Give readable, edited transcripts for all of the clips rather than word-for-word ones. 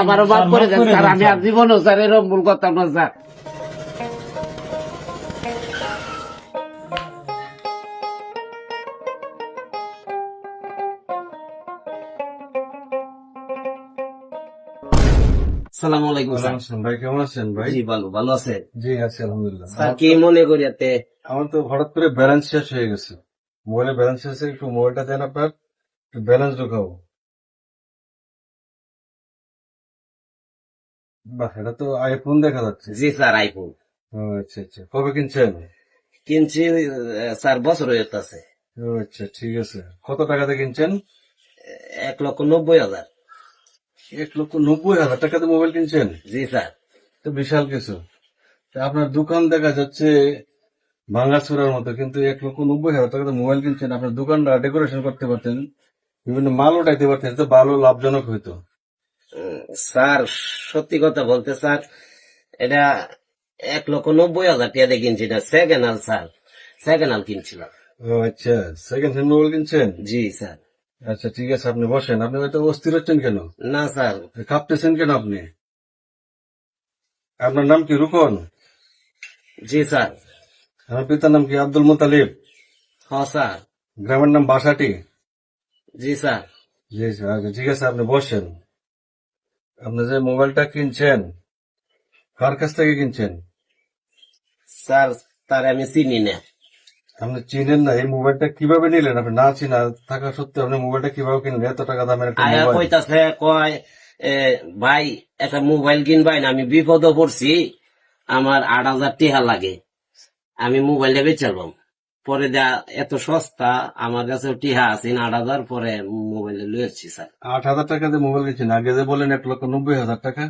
আমারও মাফ করে দেন স্যার, আমি আর জীবনও স্যার এরকম ভুল করতাম না স্যার। আসসালামু আলাইকুম স্যার। ভাই কেমন আছেন ভাই? জি ভালো, ভালো আছে জি আছি আলহামদুলিল্লাহ। স্যার। কি মনে করিয়াতে? আমার তো হঠাৎ করে ব্যালেন্স শেষ হয়ে গেছে, মোবাইলে ব্যালেন্স শেষ, একটু মোবাইলটা দেন আপনার, ব্যালেন্স ঢোকাবো। বাহ, এটা তো আইফোন দেখা যাচ্ছে। জি স্যার, আইফোন ও আচ্ছা আচ্ছা, কবে কিনছেন? কিনছি স্যার, বছর হইতাছে। ও আচ্ছা, ঠিক আছে। কত টাকাতে কিনছেন? 1,90,000। 1,90,000 টাকাতে মোবাইল কিনছেন? জি স্যার। তো বিশাল কিছু। তা আপনার দোকান দেখা যাচ্ছে ভাঙাচোরার মতো, কিন্তু 1,90,000 টাকাতে মোবাইল কিনছেন। আপনার দোকানটা ডেকোরেশন করতে পারতেন, বিভিন্ন মাল উঠাইতে পারতেন, তো ভালো লাভজনক হইতো। স্যার সত্যি কথা বলতে স্যার, এটা 1,90,000 টাকা দিয়ে কিনছি না, second hand sir, second hand কিনছিলাম। ও আচ্ছা, সেকেন্ড হ্যান্ড মোবাইল কিনছেন? জি স্যার। আচ্ছা ঠিক আছে, আপনি বসেন। আপনি হয়তো অস্থির হচ্ছেন কেন, না স্যার। কাঁপতেছেন কেন আপনি? আপনার নাম কি রুকন? জি স্যার। আমার পিতার নাম কি আব্দুল মুতালিব? হ স্যার। গ্রামের নাম বাসাটি? জি স্যার। জি স্যার। আচ্ছা ঠিক আছে, আপনি বসেন। আপনি যে মোবাইলটা কিনছেন, কার কাছ থেকে কিনছেন? স্যার তার আমি চিনি না। আপনি চিনেন না? এই মোবাইলটা কিভাবে নিলেন? আপনি না চিনা থাকা সত্ত্বেও আপনি মোবাইলটা কিভাবে কিনলেন? এত টাকা দামের একটা আয়া মোবাইল। কইতাছে, কয় ভাই একটা মোবাইল কিনবাই না, আমি বিপদে পড়ছি, আমার 8,000 টাকা লাগে, আমি মোবাইলটা বেচালাম। পরে যা এত সস্তা, আমার কাছে টিহা আছে 8,000, পরে মোবাইলে লয়েছি স্যার। 8,000 টাকা দিয়ে মোবাইল কিনছেন, আগে যে বলেন 1,90,000 টাকা।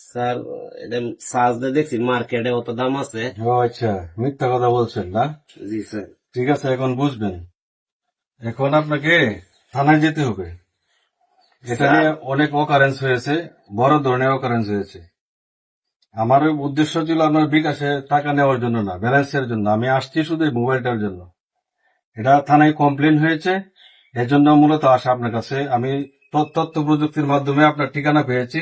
স্যার এটা সার্চ দিয়ে দেখছি, মার্কেটে অত দাম আছে। ও আচ্ছা, মিথ্যা কথা বলছেন না? জি স্যার। ঠিক আছে, এখন বুঝবেন। এখন আপনাকে থানায় যেতে হবে। এটা নিয়ে অনেক অকারেন্স হয়েছে, বড় ধরনের অকারেন্স হয়েছে। আমার উদ্দেশ্য ছিল আপনার বিকাশে টাকা নেওয়ার জন্য না, ব্যালেন্সের জন্য। আমি আসছি শুধু এই মোবাইলটার জন্য। এটা থানায় কমপ্লেন হয়েছে, এজন্য মূলত আসা আপনার কাছে। আমি তথ্য প্রযুক্তির মাধ্যমে আপনার ঠিকানা পেয়েছি,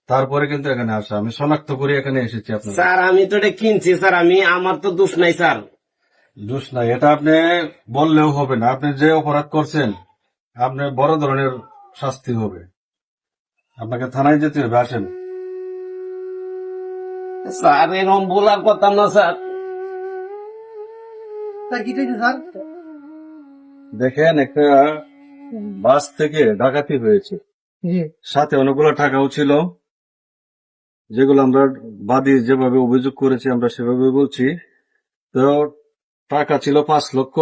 তারপরে কিন্তু এখানে আসা, আমি শনাক্ত করে এখানে এসেছি আপনার। স্যার আমি তো এটা কিনছি স্যার, আমার তো দোষ নাই স্যার। দোষ নাই, এটা আপনি বললেও হবে না। আপনি যে অপরাধ করছেন, আপনার বড় ধরনের শাস্তি হবে। আপনাকে থানায় যেতে হবে, আসেন। স্যার এরকম বলার কথা না স্যার। দেখেন, একটা বাস থেকে ডাকাতি হয়েছে, সাথে অনেকগুলো টাকাও ছিল, যেগুলো আমরা বাদী যেভাবে অভিযোগ করেছি আমরা সেভাবে বলছি। তো টাকা ছিল 5 লক্ষ,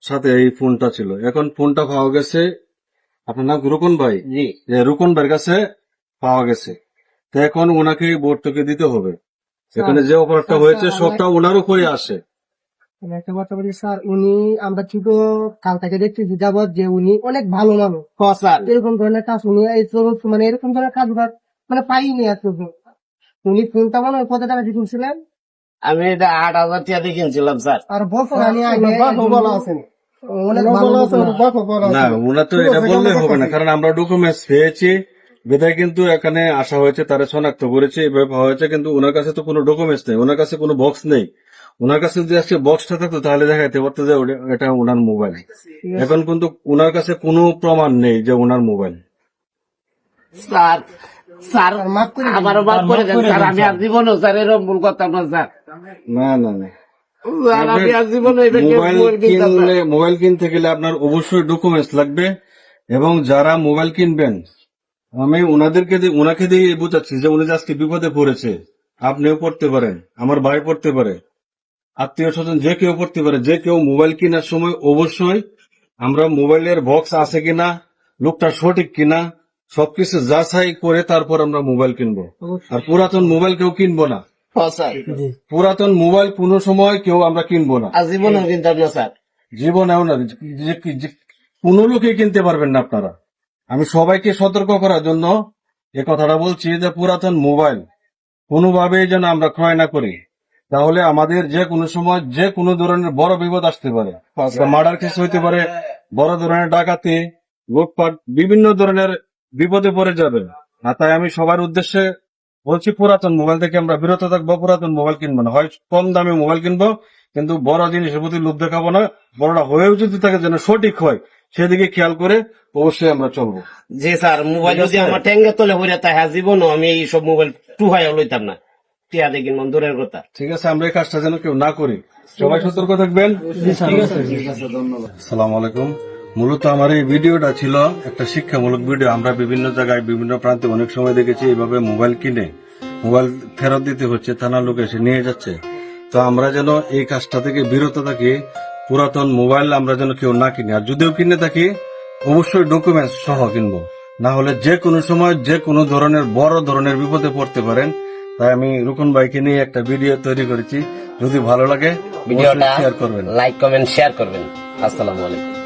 সাথে এই ফোনটা ছিল। এখন ফোনটা পাওয়া গেছে, আপনার নাম রুকন ভাই? জি। রুকন ভাইয়ের কাছে পাওয়া গেছে। তো এখন ওনাকে ভর্তুকি দিতে হবে। এখানে যে অপরাধটা হয়েছে সবটা ওনার উপরে আসে। আমি একটা কথা বলি স্যার, উনি আমরা কিন্তু কাল থেকে দেখতেছি যাবৎ যে উনি অনেক ভালো মানুষ। স্যার এরকম ধরনের কাজ উনি মানে এরকম ধরনের কাজ মানে পাইনি এত। উনি ফোনটা মনে হয় কত টাকা দিয়ে কিনছিলেন? আমি এটা 8,000 টাকা দিয়ে কিনছিলাম স্যার। আর বছর আগে বলা আছে অনেক ভালো না, ওনার তো এটা বললে হবে না, কারণ আমরা ডকুমেন্টস পেয়েছি বিধায় কিন্তু এখানে আসা হয়েছে, তারা শনাক্ত করেছে, এভাবে পাওয়া হয়েছে। কিন্তু ওনার কাছে তো কোনো ডকুমেন্টস নেই, ওনার কাছে কোনো বক্স নেই। ওনার কাছে যদি আজকে বক্সটা থাকতো তাহলে দেখাইতে পারতো যে এটা ওনার মোবাইল। এখন কিন্তু ওনার কাছে কোনো প্রমাণ নেই যে ওনার মোবাইল। স্যার স্যার আমারও মাফ করে দেন স্যার, আমি আর জীবনও স্যার এরকম ভুল করতাম না স্যার। না না না, স্যার আমি আর জীবনে মোবাইল কিনতে গেলে আপনার অবশ্যই ডকুমেন্টস লাগবে। এবং যারা মোবাইল কিনবেন, আমি ওনাকে দিয়ে বোঝাচ্ছি যে উনি যে আজকে বিপদে পড়েছে, আপনিও পড়তে পারেন, আমার ভাই পড়তে পারে, আত্মীয় স্বজন যে কেউ পড়তে পারে। যে কেউ মোবাইল কেনার সময় অবশ্যই আমরা মোবাইলের বক্স আছে কিনা, লোকটা সঠিক কিনা, সবকিছু যাচাই করে তারপর আমরা মোবাইল কিনবো। আর পুরাতন মোবাইল কেউ কিনবো না। স্যার পুরাতন মোবাইল কোনো সময় কেউ আমরা কিনবো না, আর জীবনেও কিনতাম না স্যার। জীবনেও না, কোনো লোকে কিনতে পারবেন না আপনারা। আমি সবাইকে সতর্ক করার জন্য এ কথাটা বলছি যে পুরাতন মোবাইল কোনোভাবেই যেন আমরা ক্রয় না করি, তাহলে আমাদের যে কোনো সময় যে কোনো ধরনের বড় বিপদ আসতে পারে। মার্ডার কেস হইতে পারে, বড় ধরনের ডাকাতি, লুটপাট, বিভিন্ন ধরনের বিপদে পড়ে যাবে। আর তাই আমি সবার উদ্দেশ্যে বলছি, পুরাতন মোবাইল থেকে আমরা বিরত থাকবো, পুরাতন মোবাইল কিনবো না। হয় কম দামে মোবাইল কিনবো, কিন্তু বড় জিনিসের প্রতি লোভ দেখাবো না। বড়টা হয়েও যদি থাকে যেন সঠিক হয়, সেদিকে খেয়াল করে অবশ্যই আমরা চলবো। যে স্যার মোবাইল যদি আমার ট্যাঙ্গে তলে হইয়া তাহা জীবনও আমি এইসব মোবাইল টুহাইয়া লইতাম না, টিয়া দেখি মন দূরের কথা। ঠিক আছে, আমরা এই কাজটা যেন কেউ না করি। সবাই সতর্ক থাকবেন। ঠিক আছে, ধন্যবাদ। আসসালামু আলাইকুম। মূলত আমার এই ভিডিওটা ছিল একটা শিক্ষামূলক ভিডিও। আমরা বিভিন্ন জায়গায় বিভিন্ন প্রান্তে অনেক সময় দেখেছি এইভাবে মোবাইল কিনে মোবাইল ফেরত দিতে হচ্ছে, থানার লোক এসে নিয়ে যাচ্ছে। তো আমরা যেন এই কাজটা থেকে বিরত থাকি, পুরাতন মোবাইল আমরা যেন কেউ না কিনি। আর যদিও কিনে থাকি অবশ্যই ডকুমেন্টস সহ কিনবো, না হলে যে কোনো সময় যে কোনো ধরনের বড় ধরনের বিপদে পড়তে পারেন। তাই আমি রুকন ভাইকে নিয়ে একটা ভিডিও তৈরি করেছি। যদি ভালো লাগে ভিডিওটা শেয়ার করবেন, লাইক কমেন্ট শেয়ার করবেন। আসসালামু আলাইকুম।